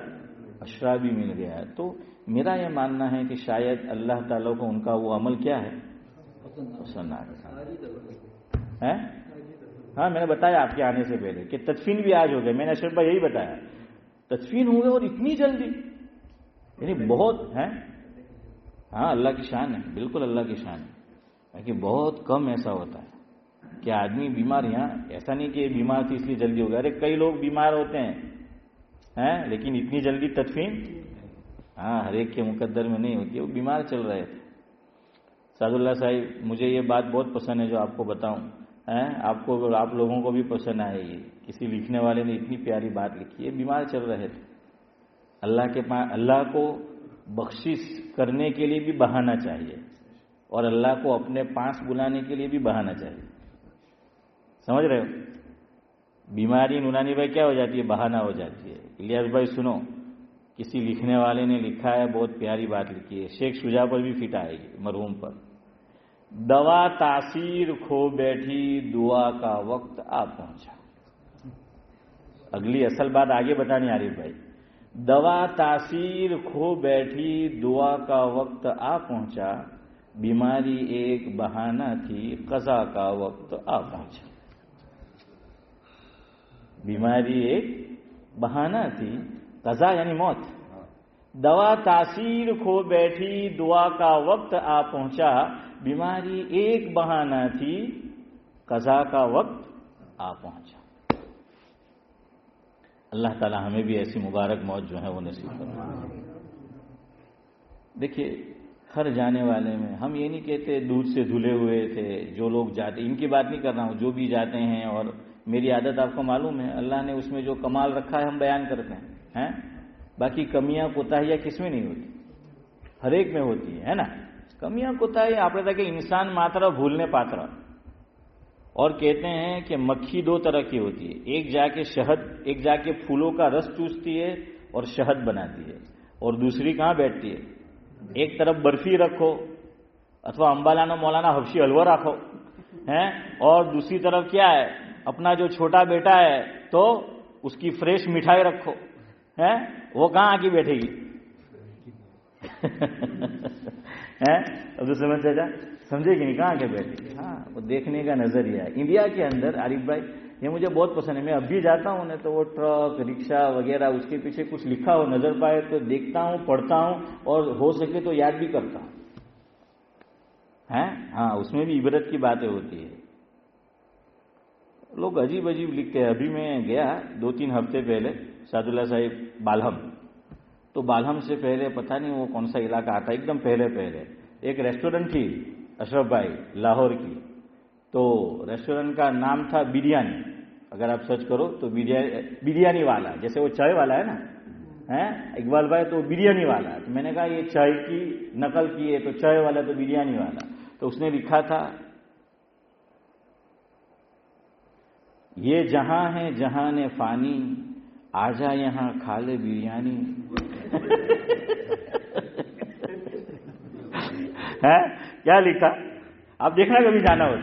اشرا بھی مل گیا. تو میرا یہ ماننا ہے کہ شاید اللہ تعالیٰ کو ان کا وہ عمل کیا ہے پسند آ گیا. ہاں میں نے بتایا آپ کے آنے سے پہلے کہ تدفین بھی آج ہو گئے. میں نے اشرف بھائی یہی بتایا، تدفین ہوئے اور اتنی جلدی، یعنی بہت ہے. ہاں اللہ کی شان ہے، بالکل اللہ کی شان ہے کہ بہت کم ایسا ہوتا ہے کہ آدمی بیمار، یہاں ایسا نہیں کہ بیمار تھی اس لیے جلدی ہو گیا. ارے کئی لوگ بیمار ہوتے ہیں لیکن اتنی جلدی تدفین ہر ایک کے مقدر میں نہیں ہوتی. وہ بیمار چل رہے تھے. سعد اللہ صاحب مجھے یہ بات بہت پسند ہے جو آپ کو بتاؤں، آپ لوگوں کو بھی پسند آئے گی. کسی لکھنے والے نے اتنی پیاری بات لکھی ہے. بیمار چل رہے تھے، اللہ کے پاس اللہ کو بخشش کرنے کے لیے بھی بہانا چاہیے اور اللہ کو اپنے پاس بلانے کے لیے بھی بہانا چاہیے. سمجھ رہے ہو؟ بیماری نورانی بھائی کیا ہو جاتی ہے؟ بہانہ ہو جاتی ہے. الیاس بھائی سنو، کسی لکھنے والے نے لکھا ہے، بہت پیاری بات لکھی ہے، شیخ شجاع پر بھی فٹ آئے گی، مرحوم پر. دوا تاثیر کھو بیٹھی، دعا کا وقت آ پہنچا. اگلی اصل بات آگے بتانی عارف بھائی. دوا تاثیر کھو بیٹھی، دعا کا وقت آ پہنچا، بیماری ایک بہانہ تھی، قضا کا وقت آ پہنچا. بیماری ایک بہانہ تھی، قضا یعنی موت. دوا تاثیر کھو بیٹھی، دعا کا وقت آ پہنچا، بیماری ایک بہانہ تھی، قضا کا وقت آ پہنچا. اللہ تعالی ہمیں بھی ایسی مبارک موت جو ہے وہ نصیب فرمائے. دیکھیے ہر جانے والے میں ہم یہ نہیں کہتے دودھ سے دھلے ہوئے تھے جو لوگ جاتے، ان کی بات نہیں کر رہا ہوں، جو بھی جاتے ہیں. اور میری عادت آپ کو معلوم ہے، اللہ نے اس میں جو کمال رکھا ہے ہم بیان کرتے ہیں. باقی کمیاں کوتاہیاں کس میں نہیں ہوتی؟ ہر ایک میں ہوتی ہے نا. کمیاں کوتاہیاں آپ نے کہ انسان ماترا بھولنے پاترا. اور کہتے ہیں کہ مکھی دو طرح کی ہوتی ہے، ایک جا کے پھولوں کا رس چوستی ہے اور شہد بناتی ہے، اور دوسری کہاں بیٹھتی ہے؟ ایک طرف برفی رکھو اتوا امبالانا مولانا حبشی حلوہ رکھو اور دوسری طرف کیا ہے؟ اپنا جو چھوٹا بیٹا ہے تو اس کی فریش مٹھائی رکھو. وہ کہاں آ کے بیٹھے گی؟ اب تو سمجھے کہ نہیں کہاں کے بیٹھے گی؟ ہاں وہ دیکھنے کا نظریہ ہے. انڈیا کے اندر عارف بھائی یہ مجھے بہت پسند ہے. میں اب بھی جاتا ہوں نا تو وہ ٹرک رکشا وغیرہ اس کے پیچھے کچھ لکھا ہو نظر پائے تو دیکھتا ہوں، پڑھتا ہوں اور ہو سکے تو یاد بھی کرتا ہوں. ہاں اس میں بھی عبرت کی باتیں ہوتی ہے. لوگ عجیب عجیب لکھتے ہیں. ابھی میں گیا 2-3 ہفتے پہلے سعد اللہ صاحب بالہم، تو بالہم سے پہلے پتہ نہیں وہ کون سا علاقہ آتا، ایک دم پہلے ایک ریسٹورنٹ تھی اشرف بھائی لاہور کی. تو ریسٹورنٹ کا نام تھا بریانی. اگر آپ سرچ کرو تو بریانی والا، جیسے وہ چائے والا ہے نا اقبال بھائی، تو بریانی والا. تو میں نے کہا یہ چائے کی نقل کی ہے تو چائے والا تو بریانی والا. تو اس نے لکھا تھا یہ جہاں ہے جہاں نے فانی، آجا یہاں کھا لے بریانی. کیا لکھا آپ دیکھنا کبھی جانا ہو.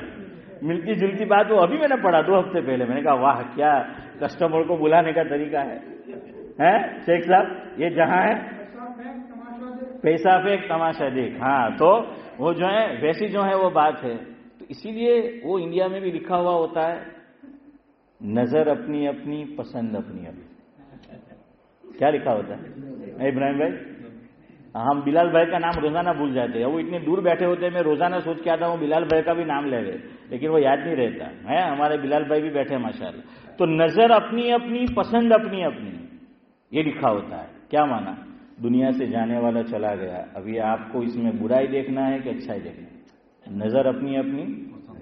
ملتی جلتی بات وہ ابھی میں نے پڑھا 2 ہفتے پہلے. میں نے کہا واہ کیا کسٹمر کو بلانے کا طریقہ ہے. شیخ صاحب یہ جہاں ہے پیسہ پھینک تماشا دیکھ. ہاں تو وہ جو ہے ویسی جو ہے وہ بات ہے. تو اسی لیے وہ انڈیا میں بھی لکھا ہوا ہوتا ہے نظر اپنی اپنی پسند اپنی اپنی. کیا لکھا ہوتا ہے ابراہیم بھائی؟ ہم بلال بھائی کا نام روزانہ بھول جاتے ہیں. وہ اتنے دور بیٹھے ہوتے ہیں، میں روزانہ سوچ کے آتا ہوں بلال بھائی کا بھی نام لے لے، لیکن وہ یاد نہیں رہتا ہے. ہمارے بلال بھائی بھی بیٹھے ماشاءاللہ. تو نظر اپنی اپنی پسند اپنی اپنی یہ لکھا ہوتا ہے. کیا مانا؟ دنیا سے جانے والا چلا گیا، ابھی آپ کو اس میں برائی دیکھنا ہے کہ اچھائی دیکھنا ہے؟ نظر اپنی اپنی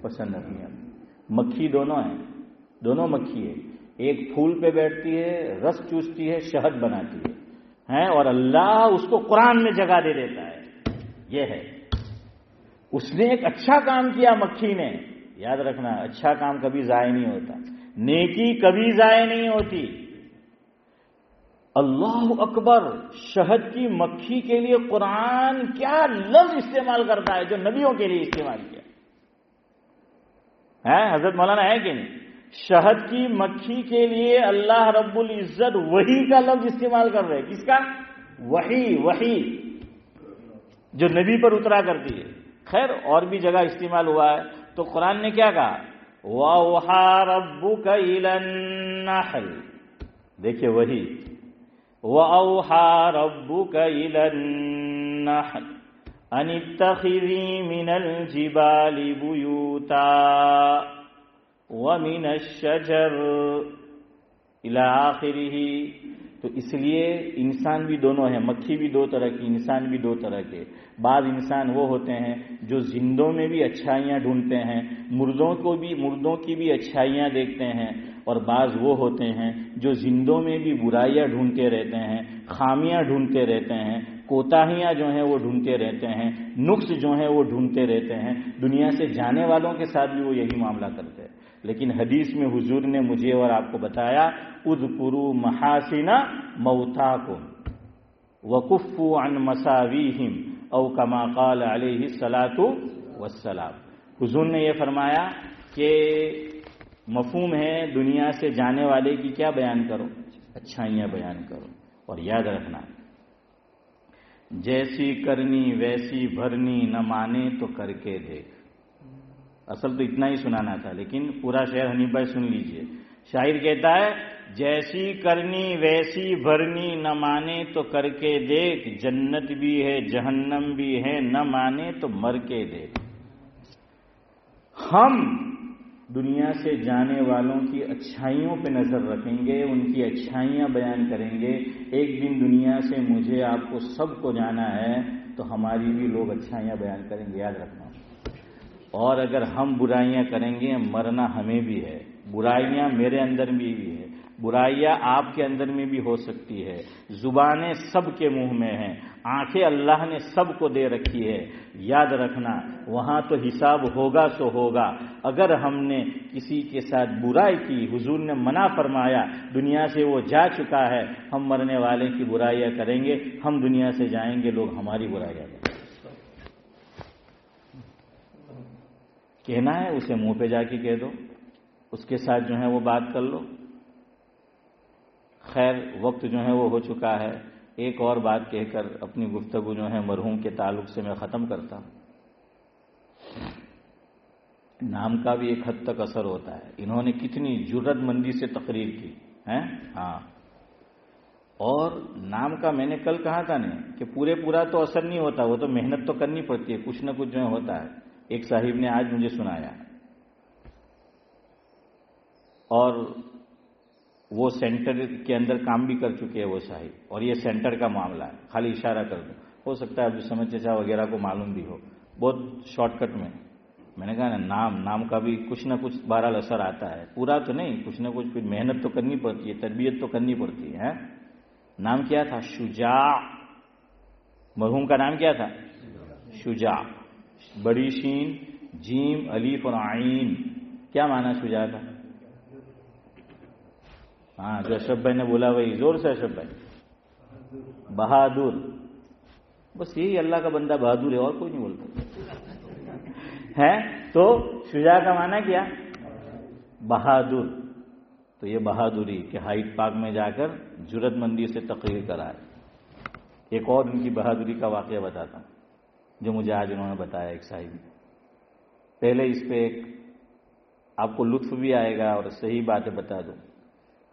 پسند اپنی اپنی. مکھی دونوں ہیں، دونوں مکھی ہے. ایک پھول پہ بیٹھتی ہے، رس چوستی ہے، شہد بناتی ہے، اور اللہ اس کو قرآن میں جگہ دے دیتا ہے. یہ ہے اس نے ایک اچھا کام کیا مکھی نے. یاد رکھنا اچھا کام کبھی ضائع نہیں ہوتا، نیکی کبھی ضائع نہیں ہوتی. اللہ اکبر، شہد کی مکھی کے لیے قرآن کیا لفظ استعمال کرتا ہے جو نبیوں کے لیے استعمال کیا ہے؟ حضرت مولانا ہے کہ نہیں؟ شہد کی مکھی کے لیے اللہ رب العزت وحی کا لفظ استعمال کر رہے. کس کا؟ وحی جو نبی پر اترا کرتی ہے. خیر اور بھی جگہ استعمال ہوا ہے. تو قرآن نے کیا کہا؟ وَأَوْحَىٰ رَبُّكَ إِلَى النَّحْلِ. دیکھیے وحی. وَأَوْحَىٰ رَبُّكَ إِلَى النَّحْلِ أَنِ اتَّخِذِي مِنَ الْجِبَالِ بُيُوتًا وَمِنَ الشَّجَرِ إِلَىٰ آخِرِهِ. تو اس لیے انسان بھی دونوں ہیں، مکھی بھی دو طرح کی، انسان بھی دو طرح کے. بعض انسان وہ ہوتے ہیں جو زندوں میں بھی اچھائیاں ڈھونڈتے ہیں، مردوں کی بھی اچھائیاں دیکھتے ہیں، اور بعض وہ ہوتے ہیں جو زندوں میں بھی برائیاں ڈھونڈتے رہتے ہیں، خامیاں ڈھونڈتے رہتے ہیں، کوتاہیاں جو ہیں وہ ڈھونڈتے رہتے ہیں، نقص جو ہیں وہ ڈھونڈتے رہتے ہیں. دنیا سے جانے والوں کے ساتھ بھی وہ یہی معاملہ کرتے ہیں. لیکن حدیث میں حضور نے مجھے اور آپ کو بتایا اذکروا محاسن موتاکم وکفوا عن مساویہم او کما قال علیہ الصلاۃ والسلام. حضور نے یہ فرمایا کہ مفہوم ہے دنیا سے جانے والے کی کیا بیان کرو؟ اچھائیاں بیان کرو. اور یاد رکھنا جیسی کرنی ویسی بھرنی، نہ مانے تو کر کے دیکھ. اصل تو اتنا ہی سنانا تھا لیکن پورا شعر حنیف بھائی سن لیجئے. شاعر کہتا ہے جیسی کرنی ویسی بھرنی، نہ مانے تو کر کے دیکھ، جنت بھی ہے جہنم بھی ہے، نہ مانے تو مر کے دیکھ. ہم دنیا سے جانے والوں کی اچھائیوں پہ نظر رکھیں گے، ان کی اچھائیاں بیان کریں گے. ایک دن دنیا سے مجھے آپ کو سب کو جانا ہے تو ہماری بھی لوگ اچھائیاں بیان کریں گے، یاد رکھنا. اور اگر ہم برائیاں کریں گے مرنا ہمیں بھی ہے. برائیاں میرے اندر بھی ہے، برائیاں آپ کے اندر میں بھی ہو سکتی ہے. زبانیں سب کے منہ میں ہیں، آنکھیں اللہ نے سب کو دے رکھی ہے. یاد رکھنا وہاں تو حساب ہوگا سو ہوگا. اگر ہم نے کسی کے ساتھ برائی کی، حضور نے منع فرمایا، دنیا سے وہ جا چکا ہے، ہم مرنے والے کی برائیاں کریں گے، ہم دنیا سے جائیں گے، لوگ ہماری برائیاں کریں گے. کہنا ہے اسے منہ پہ جا کے کہہ دو، اس کے ساتھ جو ہے وہ بات کر لو. خیر وقت جو ہے وہ ہو چکا ہے. ایک اور بات کہہ کر اپنی گفتگو جو ہے مرحوم کے تعلق سے میں ختم کرتا ہوں. نام کا بھی ایک حد تک اثر ہوتا ہے. انہوں نے کتنی جرت مندی سے تقریر کی ہے. ہاں، اور نام کا میں نے کل کہا تھا نہیں کہ پورا تو اثر نہیں ہوتا، وہ تو محنت تو کرنی پڑتی ہے، کچھ نہ کچھ جو ہے ہوتا ہے. ایک صاحب نے آج مجھے سنایا، اور وہ سینٹر کے اندر کام بھی کر چکے ہیں وہ صاحب، اور یہ سینٹر کا معاملہ ہے. خالی اشارہ کر دوں، ہو سکتا ہے عبدالصمد چچا وغیرہ کو معلوم بھی ہو، بہت شارٹ کٹ میں. میں نے کہا نا نام کا بھی کچھ نہ کچھ بہرحال اثر آتا ہے، پورا تو نہیں، کچھ نہ کچھ پھر محنت تو کرنی پڑتی ہے، تربیت تو کرنی پڑتی ہے. نام کیا تھا؟ شجاع. مرحوم کا نام کیا تھا؟ شجاع. بڑی شین جیم الف اور عین. کیا معنی شجاع کا؟ ہاں جو اشرف بھائی نے بولا وہی زور سے. اشرف بھائی بہادر. بس یہی اللہ کا بندہ بہادر ہے، اور کوئی نہیں بولتا ہے. تو شجاع کا معنی کیا؟ بہادر. تو یہ بہادری کہ ہائیڈ پارک میں جا کر جرت مندی سے تقریر کرائے. ایک اور ان کی بہادری کا واقعہ بتاتا ہوں جو مجھے آج انہوں نے بتایا. ایک صاحب پہلے اس پہ ایک آپ کو لطف بھی آئے گا اور صحیح باتیں بتا دوں.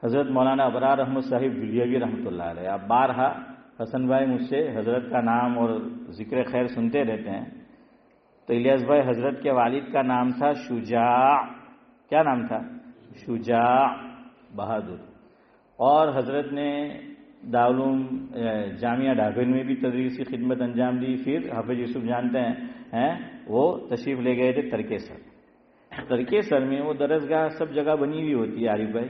حضرت مولانا ابرار احمد صاحب دلیوی رحمۃ اللہ علیہ، آپ بارہا حسن بھائی مجھ سے حضرت کا نام اور ذکر خیر سنتے رہتے ہیں. تو الیاس بھائی حضرت کے والد کا نام تھا شجاع. کیا نام تھا؟ شجاع، بہادر. اور حضرت نے دارالعلوم جامعہ ڈھابین میں بھی تدریسی خدمت انجام دی. پھر حافظ یوسف جانتے ہیں وہ تشریف لے گئے تھے ترکیسر. ترکیسر میں وہ درسگاہ سب جگہ بنی ہوئی ہوتی ہے عارف بھائی،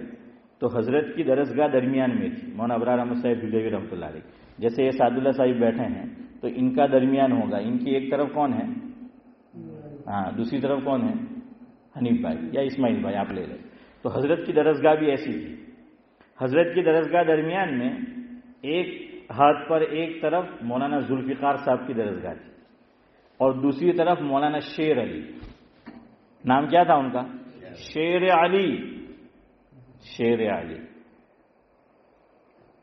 تو حضرت کی درسگاہ درمیان میں تھی. مولانا ابرار احمد صاحب دلیوی رحمۃ اللہ علیہ جیسے یہ سعد اللہ صاحب بیٹھے ہیں تو ان کا درمیان ہوگا. ان کی ایک طرف کون ہے؟ ہاں، دوسری طرف کون ہے؟ حنیف بھائی یا اسماعیل بھائی، آپ لے لیں. تو حضرت کی درسگاہ بھی ایسی تھی. حضرت کی درسگاہ درمیان میں ایک ہاتھ پر ایک طرف مولانا ذوالفقار صاحب کی درسگاہ تھی اور دوسری طرف مولانا شیر علی. نام کیا تھا ان کا؟ شیر علی. شیر علی.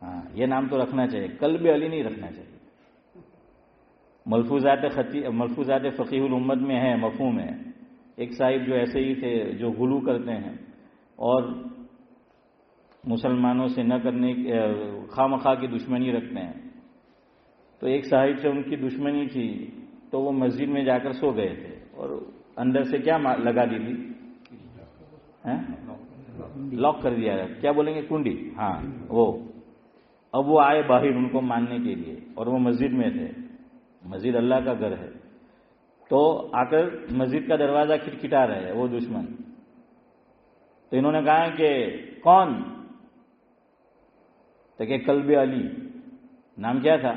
ہاں یہ نام تو رکھنا چاہیے، قلب علی نہیں رکھنا چاہیے. ملفوظات فقیہ الامت میں ہے، مفہوم ہے. ایک صاحب جو ایسے ہی تھے جو غلو کرتے ہیں اور مسلمانوں سے نہ کرنے خواہ مخواہ کی دشمنی رکھتے ہیں. تو ایک صاحب سے ان کی دشمنی تھی تو وہ مسجد میں جا کر سو گئے تھے اور اندر سے کیا لگا دی تھی؟ لاک کر دیا. کیا بولیں گے؟ کنڈی. ہاں وہ. اب وہ آئے باہر ان کو ماننے کے لیے اور وہ مسجد میں تھے. مسجد اللہ کا گھر ہے. تو آ کر مسجد کا دروازہ کھٹکھٹا رہے ہیں وہ دشمن. تو انہوں نے کہا کہ کون؟ تو کہ قلب علی. نام کیا تھا؟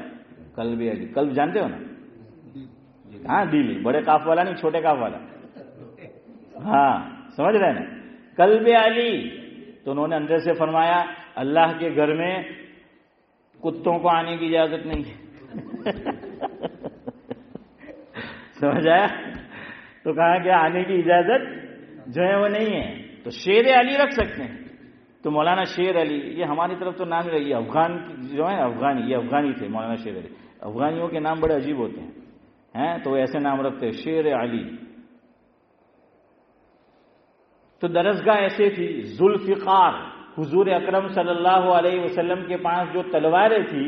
قلب علی. قلب جانتے ہو نا؟ ہاں دل. بڑے کاف والا نہیں، چھوٹے کاف والا. ہاں سمجھ رہے نا؟ قلب علی. تو انہوں نے اندر سے فرمایا اللہ کے گھر میں کتوں کو آنے کی اجازت نہیں ہے. سمجھ آیا؟ تو کہا کہ آنے کی اجازت جو ہے وہ نہیں ہے. تو شیر علی رکھ سکتے ہیں. تو مولانا شیر علی یہ ہماری طرف تو نام رہی ہے. افغان جو ہے افغانی، یہ افغانی تھے مولانا شیر علی. افغانیوں کے نام بڑے عجیب ہوتے ہیں تو وہ ایسے نام رکھتے ہیں شیر علی. تو درسگاہ ایسے تھی. ذوالفقار. حضور اکرم صلی اللہ علیہ وسلم کے پاس جو تلواریں تھی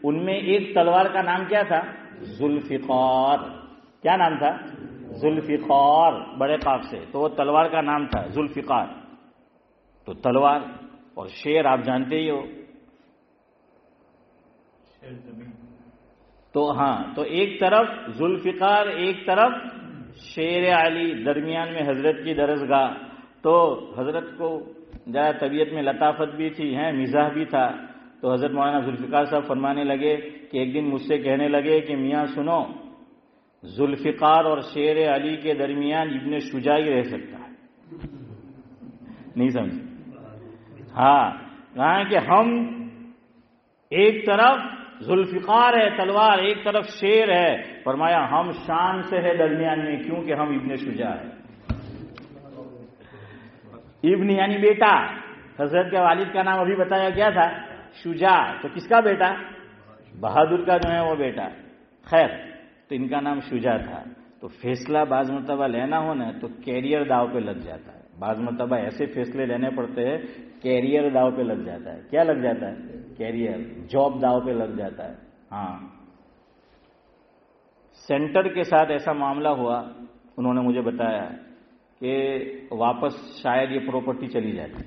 ان میں ایک تلوار کا نام کیا تھا؟ ذوالفقار. کیا نام تھا؟ ذوالفقار بڑے قاف سے. تو وہ تلوار کا نام تھا ذوالفقار. تو تلوار اور شیر آپ جانتے ہی ہو. تو ہاں تو ایک طرف ذوالفقار ایک طرف شیر علی، درمیان میں حضرت کی درسگاہ. تو حضرت کو ذرا طبیعت میں لطافت بھی تھی، مزاح بھی تھا. تو حضرت مولانا ذوالفقار صاحب فرمانے لگے کہ ایک دن مجھ سے کہنے لگے کہ میاں سنو، ذوالفقار اور شیر علی کے درمیان ابن شجاع رہ سکتا ہے. نہیں سمجھ؟ ہاں کہا کہ ہم ایک طرف ذوالفقار ہے تلوار، ایک طرف شیر ہے. فرمایا ہم شان سے ہے درمیان میں کیونکہ ہم ابن شجاع ہے. ابن یعنی بیٹا. حضرت کے والد کا نام ابھی بتایا کیا تھا؟ شجاع. تو کس کا بیٹا؟ بہادر کا جو ہے وہ بیٹا. خیر تو ان کا نام شجاع تھا. تو فیصلہ بعض مرتبہ لینا ہو نا تو کیریئر داؤ پہ لگ جاتا ہے. بعض مرتبہ ایسے فیصلے لینے پڑتے ہیں کیریئر داؤ پہ لگ جاتا ہے. کیا لگ جاتا ہے؟ کیریئر، جاب داؤ پہ لگ جاتا ہے. ہاں سینٹر کے ساتھ ایسا معاملہ ہوا. انہوں نے مجھے بتایا کہ واپس شاید یہ پراپرٹی چلی جاتی.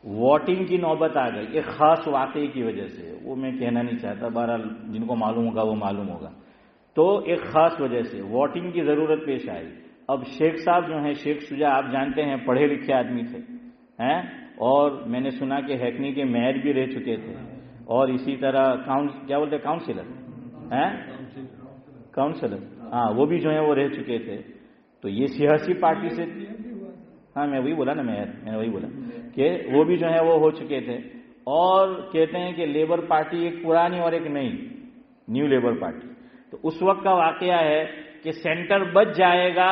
ووٹنگ کی نوبت آ گئی ایک خاص واقعے کی وجہ سے. وہ میں کہنا نہیں چاہتا، بہرحال جن کو معلوم ہوگا وہ معلوم ہوگا. تو ایک خاص وجہ سے ووٹنگ کی ضرورت پیش آئی. اب شیخ صاحب جو ہیں، شیخ شجاع آپ جانتے ہیں پڑھے لکھے آدمی تھے اور میں نے سنا کہ ہیکنی کے میئر بھی رہ چکے تھے اور اسی طرح کیا بولتے کاؤنسلر ہاں وہ بھی جو ہے وہ رہ چکے تھے. تو یہ سیاسی پارٹی سے ہاں میں وہی بولا نا، میں نے وہی بولا کہ وہ بھی جو ہے وہ ہو چکے تھے. اور کہتے ہیں کہ لیبر پارٹی ایک پرانی اور ایک نئی، نیو لیبر پارٹی. تو اس وقت کا واقعہ ہے کہ سینٹر بچ جائے گا،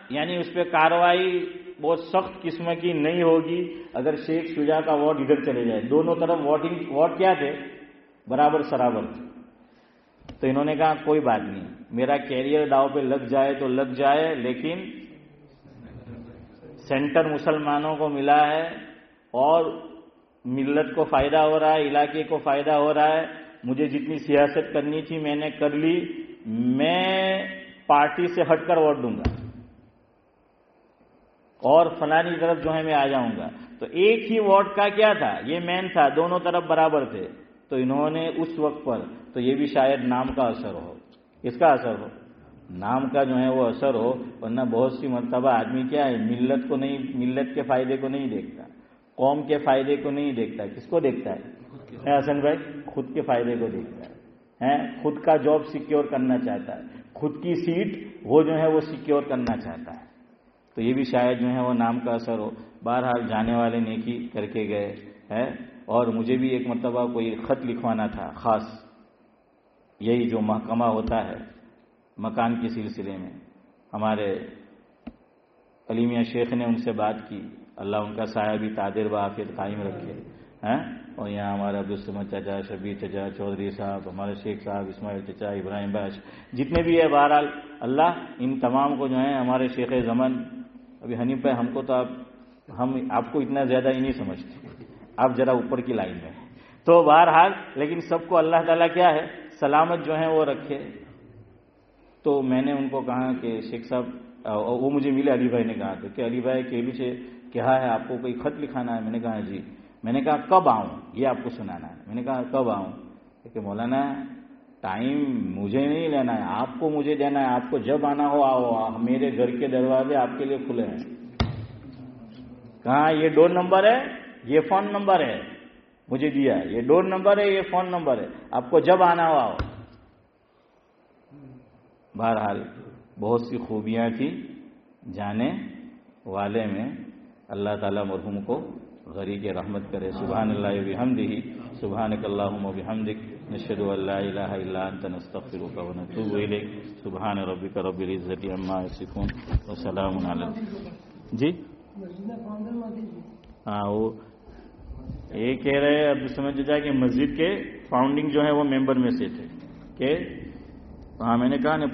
یعنی اس پہ کارروائی بہت سخت قسم کی نہیں ہوگی اگر شیخ شجاع کا ووٹ ادھر چلے جائے. دونوں طرف ووٹ کیا تھے؟ برابر سرابر تھے. تو انہوں نے کہا کوئی بات نہیں، میرا کیریئر داؤ پہ لگ جائے تو لگ جائے، لیکن سینٹر مسلمانوں کو ملا ہے اور ملت کو فائدہ ہو رہا ہے، علاقے کو فائدہ ہو رہا ہے. مجھے جتنی سیاست کرنی تھی میں نے کر لی. میں پارٹی سے ہٹ کر ووٹ دوں گا اور فلانی طرف جو ہے میں آ جاؤں گا. تو ایک ہی ووٹ کا کیا تھا؟ یہ مین تھا، دونوں طرف برابر تھے. تو انہوں نے اس وقت پر تو یہ بھی شاید نام کا اثر ہو، اس کا اثر ہو، نام کا جو ہے وہ اثر ہو. ورنہ بہت سی مرتبہ آدمی کیا ہے، ملت کو نہیں، ملت کے فائدے کو نہیں دیکھتا، قوم کے فائدے کو نہیں دیکھتا. کس کو دیکھتا ہے حسن بھائی؟ خود کے فائدے کو دیکھتا ہے. خود کا جاب سیکیور کرنا چاہتا ہے، خود کی سیٹ وہ جو ہے وہ سیکیور کرنا چاہتا ہے. تو یہ بھی شاید جو ہے وہ نام کا اثر ہو. بہرحال جانے والے نیکی کر کے گئے ہے، اور مجھے بھی ایک مرتبہ کوئی خط لکھوانا تھا خاص، یہی جو محکمہ ہوتا ہے مکان کے سلسلے میں. ہمارے علی میاں شیخ نے ان سے بات کی، اللہ ان کا سایہ بھی تعدیر و عافیت قائم رکھے. اور یہاں ہمارے عبدالصمد چچا، شبیر چچا، چودھری صاحب، ہمارے شیخ صاحب، اسماعیل چچا، ابراہیم باش، جتنے بھی ہے، بہرحال اللہ ان تمام کو جو ہیں، ہمارے شیخ زمن ابھی حنیف بھائی، ہم کو تو ہم آپ کو اتنا زیادہ ہی نہیں سمجھتے، آپ ذرا اوپر کی لائن میں. تو بہرحال لیکن سب کو اللہ تعالیٰ کیا ہے سلامت جو ہے وہ رکھے. تو میں نے ان کو کہا کہ شیخ صاحب، وہ مجھے ملے، علی بھائی نے کہا کہ علی بھائی کیلو سے کیا ہے، آپ کو کوئی خط لکھانا ہے؟ میں نے کہا جی. میں نے کہا کب آؤں، یہ آپ کو سنانا ہے. میں نے کہا کب آؤں؟ کہ مولانا ٹائم مجھے نہیں لینا ہے، آپ کو مجھے دینا ہے، آپ کو جب آنا ہو آؤ، میرے گھر کے دروازے آپ کے لیے کھلے ہیں. کہاں یہ ڈور نمبر ہے، یہ فون نمبر ہے، مجھے دیا، یہ ڈور نمبر ہے، یہ فون نمبر ہے، آپ کو جب آنا ہو آؤ. بہرحال بہت سی خوبیاں تھی جانے والے میں. اللہ تعالیٰ مرحوم کو غریق رحمت کرے. سبحان اللہ و بحمدہ، سبحانک اللہم و بحمدک، نشہد ان لا الہ الا انت، نستغفرک و نتوب الیک. سبحان ربک رب العزۃ عما یصفون وسلام علی جی. ہاں، وہ یہ کہہ رہے اب سمجھ جائے کہ مسجد کے فاؤنڈنگ جو ہے وہ ممبر میں سے تھے کہ ہاں، میں نے کہا نا